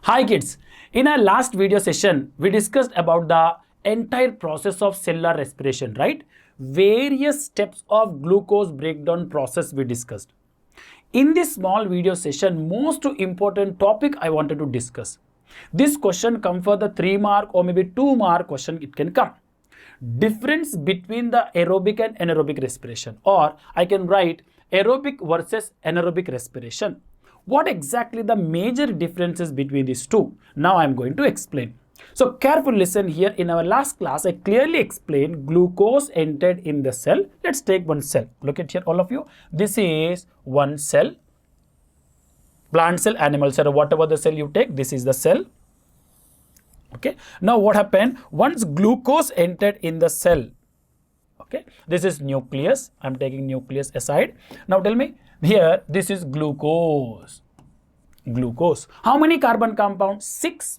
Hi kids, in our last video session, we discussed about the entire process of cellular respiration, right? Various steps of glucose breakdown process we discussed. In this small video session, most important topic I wanted to discuss. This question come for the 3 mark or maybe 2 mark question it can come. Difference between the aerobic and anaerobic respiration, or I can write aerobic versus anaerobic respiration. What exactly the major differences between these two? Now I am going to explain. So careful listen here. In our last class, I clearly explained glucose entered in the cell. Let's take one cell. Look at here all of you. This is one cell. Plant cell, animal cell, or whatever the cell you take, this is the cell. Okay. Now what happened? Once glucose entered in the cell, okay, this is nucleus. I'm taking nucleus aside. Now tell me, here this is glucose. Glucose. How many carbon compound? 6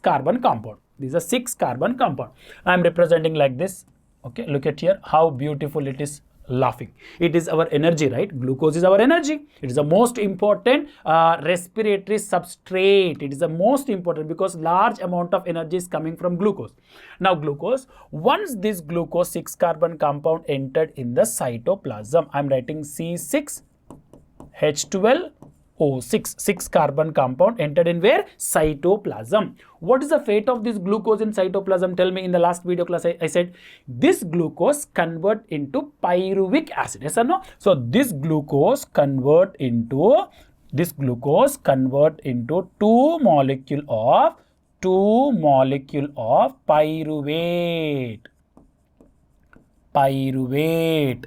carbon compound. These are 6 carbon compound. I'm representing like this. Okay, look at here how beautiful it is. Laughing. It is our energy, right? Glucose is our energy. It is the most important respiratory substrate. It is the most important because large amount of energy is coming from glucose. Now glucose, once this glucose 6 carbon compound entered in the cytoplasm, I'm writing C6H12O6, 6 carbon compound entered in where? Cytoplasm. What is the fate of this glucose in cytoplasm? Tell me. In the last video class, I said this glucose convert into pyruvic acid. Yes or no? So this glucose convert into 2 molecule of pyruvate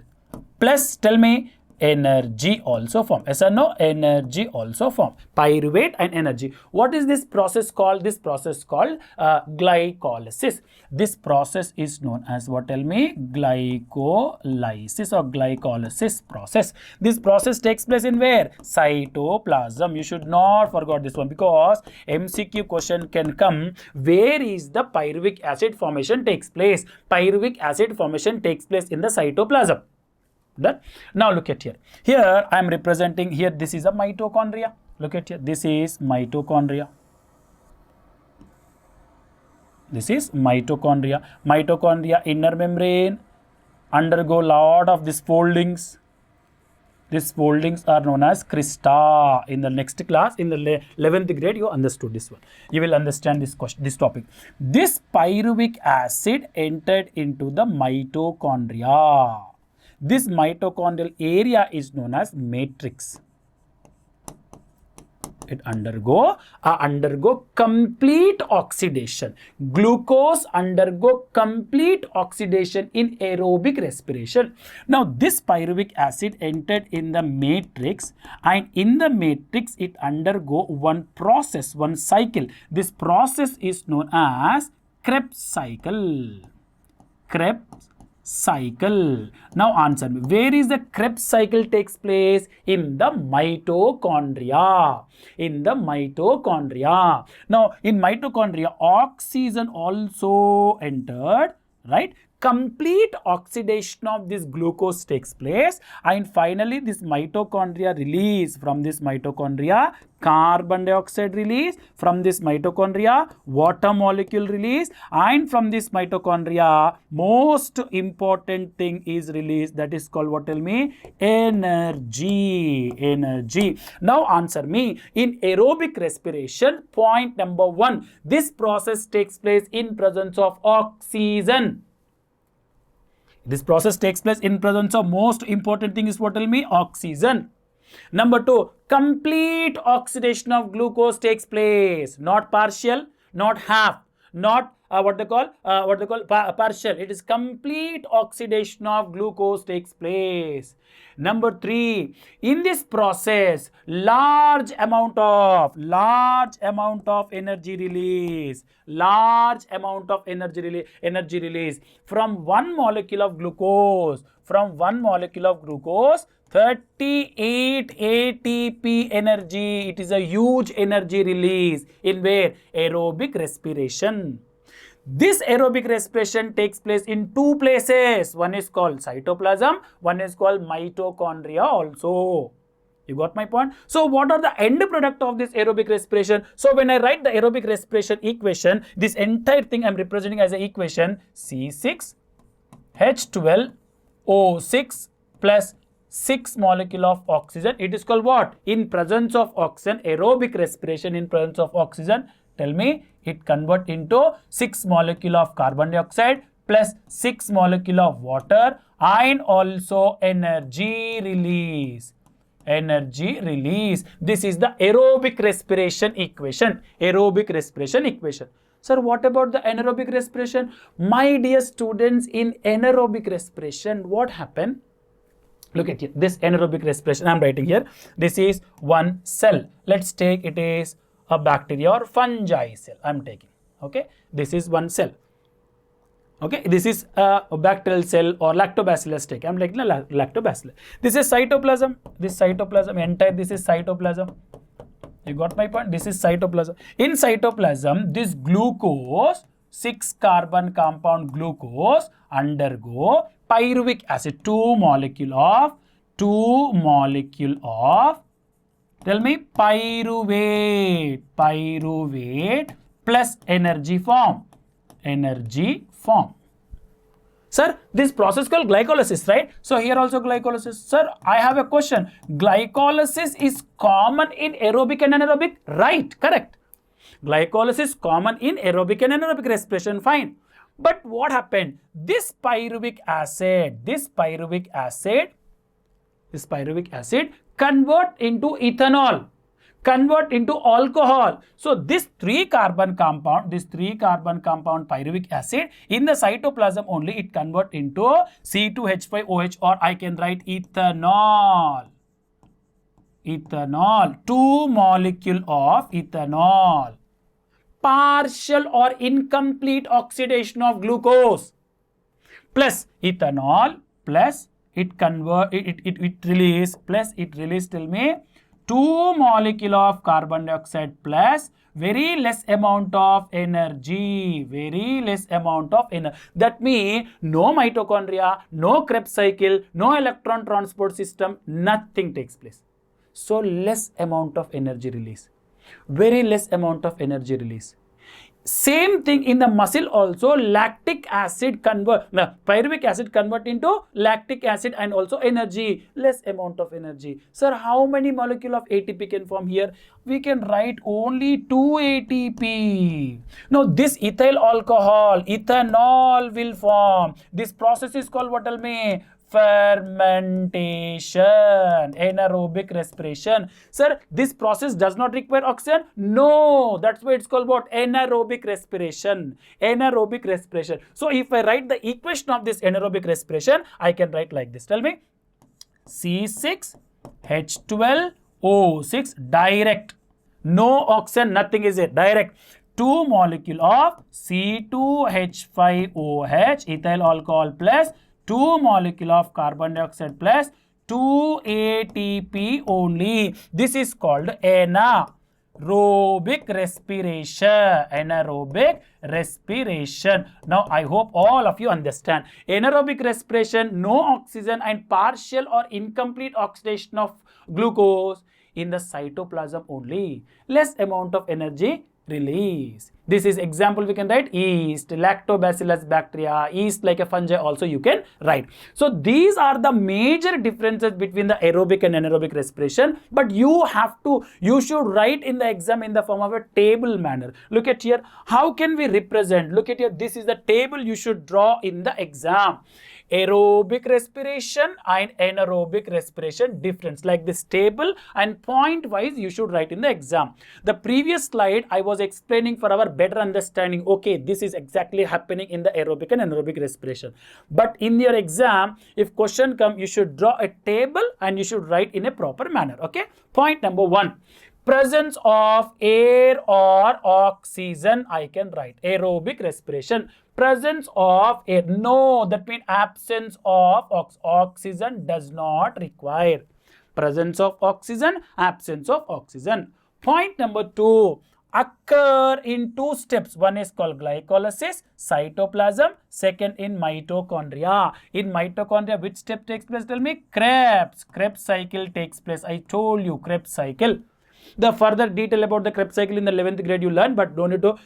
plus, tell me, energy also form. Yes or no? Energy also form. Pyruvate and energy. What is this process called? This process called glycolysis. This process is known as what? Tell me. Glycolysis or glycolysis process. This process takes place in where? Cytoplasm. You should not forget this one because MCQ question can come. Where is the pyruvic acid formation takes place? Pyruvic acid formation takes place in the cytoplasm. Done. Now look at here. Here I am representing here. This is a mitochondria. Look at here. This is mitochondria. This is mitochondria. Mitochondria inner membrane undergo lot of these foldings. These foldings are known as crista. In the next class, in the 11th grade, you understood this one. You will understand this question, this topic. This pyruvic acid entered into the mitochondria. This mitochondrial area is known as matrix. It undergo complete oxidation. Glucose undergo complete oxidation in aerobic respiration. Now this pyruvic acid entered in the matrix, and in the matrix it undergo one process, one cycle. This process is known as Krebs cycle. Krebs cycle. Now answer me. Where is the Krebs cycle takes place? In the mitochondria. In the mitochondria. Now in mitochondria, oxygen also entered, right? Complete oxidation of this glucose takes place, and finally this mitochondria release. From this mitochondria, carbon dioxide release. From this mitochondria, water molecule release, and from this mitochondria, most important thing is released. That is called what? Tell me. Energy. Energy. Now answer me. In aerobic respiration, point number 1, this process takes place in presence of oxygen. This process takes place in presence of, most important thing is what? Tell me. Oxygen. Number 2, complete oxidation of glucose takes place. Not partial, not half, not partial. It is complete oxidation of glucose takes place. Number 3, in this process, large amount of energy release. Large amount of energy release from one molecule of glucose. 38 ATP energy. It is a huge energy release in where? Aerobic respiration. This aerobic respiration takes place in 2 places. One is called cytoplasm, one is called mitochondria also. You got my point? So what are the end product of this aerobic respiration? So when I write the aerobic respiration equation, this entire thing I'm representing as an equation C6H12O6 plus 6 molecule of oxygen. It is called what? In presence of oxygen, aerobic respiration in presence of oxygen. Tell me, it convert into 6 molecule of carbon dioxide plus 6 molecule of water and also energy release. Energy release. This is the aerobic respiration equation. Aerobic respiration equation. Sir, what about the anaerobic respiration? My dear students, in anaerobic respiration, what happened? Look at here, this anaerobic respiration I'm writing here. This is one cell. Let's take it is a bacteria or fungi cell I'm taking. Okay, this is one cell. Okay, this is a bacterial cell or lactobacillus take. I'm like lactobacillus. This is cytoplasm. This cytoplasm entire. This is cytoplasm. You got my point? This is cytoplasm. In cytoplasm, this glucose, 6 carbon compound glucose undergo pyruvic acid, 2 molecule of, tell me, pyruvate plus energy form. Sir, this process called glycolysis, right? So here also glycolysis. Sir, I have a question. Glycolysis is common in aerobic and anaerobic? Right, correct. Glycolysis common in aerobic and anaerobic respiration, fine. But what happened? This pyruvic acid convert into ethanol, convert into alcohol. So this 3 carbon compound pyruvic acid in the cytoplasm only, it convert into C2H5OH, or I can write ethanol. 2 molecule of ethanol. Partial or incomplete oxidation of glucose plus ethanol plus it release tell me 2 molecule of carbon dioxide plus very less amount of energy. That means no mitochondria, no Krebs cycle, no electron transport system, nothing takes place. So less amount of energy release. Very less amount of energy release. Same thing in the muscle also, pyruvic acid convert into lactic acid and also energy, less amount of energy. Sir, how many molecule of ATP can form here? We can write only 2 ATP. Now this ethyl alcohol, ethanol will form. This process is called what? Tell me. Fermentation, anaerobic respiration. Sir, this process does not require oxygen? No, that's why it's called what? Anaerobic respiration. So if I write the equation of this anaerobic respiration, I can write like this. Tell me. C6H12O6 direct. No oxygen, nothing is it. Direct. 2 molecule of C2H5OH, ethyl alcohol plus 2 molecule of carbon dioxide plus 2 ATP only. This is called anaerobic respiration. Now I hope all of you understand. Anaerobic respiration, no oxygen and partial or incomplete oxidation of glucose in the cytoplasm only. Less amount of energy release. This is example we can write yeast, lactobacillus bacteria, yeast like a fungi also you can write. So these are the major differences between the aerobic and anaerobic respiration, but you should write in the exam in the form of a table manner. Look at here, how can we represent? Look at here, this is the table you should draw in the exam. Aerobic respiration and anaerobic respiration difference, like this table, and point wise you should write in the exam. The previous slide I was explaining for our better understanding. Okay, this is exactly happening in the aerobic and anaerobic respiration. But in your exam, if question come, you should draw a table and you should write in a proper manner. Okay, point number 1. Presence of air or oxygen, I can write aerobic respiration. Presence of air, no, that means absence of oxygen does not require. Presence of oxygen, absence of oxygen. Point number 2, occur in two steps. One is called glycolysis, cytoplasm, second in mitochondria. In mitochondria, which step takes place? Tell me. Krebs cycle takes place. I told you, Krebs cycle. The further detail about the Krebs cycle in the 11th grade you learn, but don't need to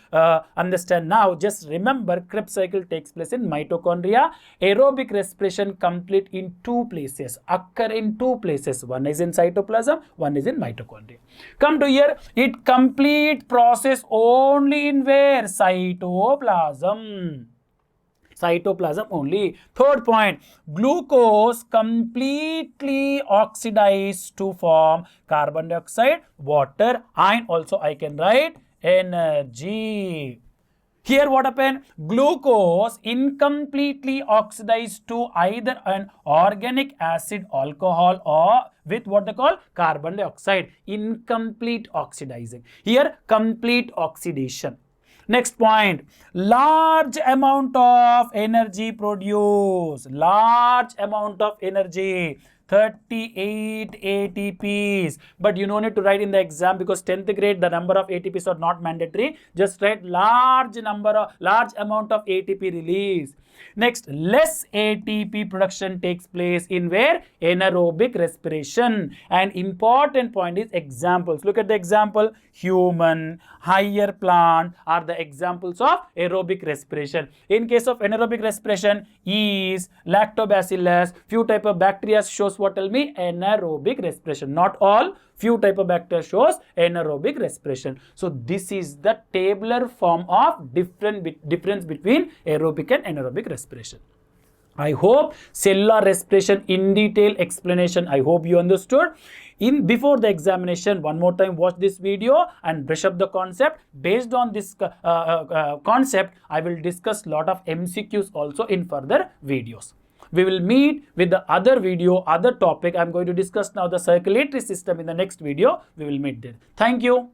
understand now. Just remember, Krebs cycle takes place in mitochondria. Aerobic respiration complete in two places, occur in two places. One is in cytoplasm, one is in mitochondria. Come to here, it complete process only in where? Cytoplasm. Cytoplasm only. Third point, glucose completely oxidized to form carbon dioxide, water, and also I can write energy. Here what happened? Glucose incompletely oxidized to either an organic acid, alcohol, or with what they call carbon dioxide. Incomplete oxidizing. Here complete oxidation. Next point, large amount of energy produced, large amount of energy, 38 ATPs. But you don't need to write in the exam because 10th grade the number of ATPs are not mandatory. Just write large amount of ATP release. Next, less ATP production takes place in where? Anaerobic respiration. And important point is examples. Look at the example. Human, higher plant are the examples of aerobic respiration. In case of anaerobic respiration, yeast, lactobacillus, few type of bacteria shows what? Tell me, anaerobic respiration. Not all, few type of bacteria shows anaerobic respiration. So this is the tabular form of difference between aerobic and anaerobic respiration. I hope cellular respiration in detail explanation, I hope you understood. Before the examination, one more time watch this video and brush up the concept. Based on this concept, I will discuss lot of MCQs also in further videos. We will meet with the other video, other topic. I'm going to discuss now the circulatory system in the next video. We will meet there. Thank you.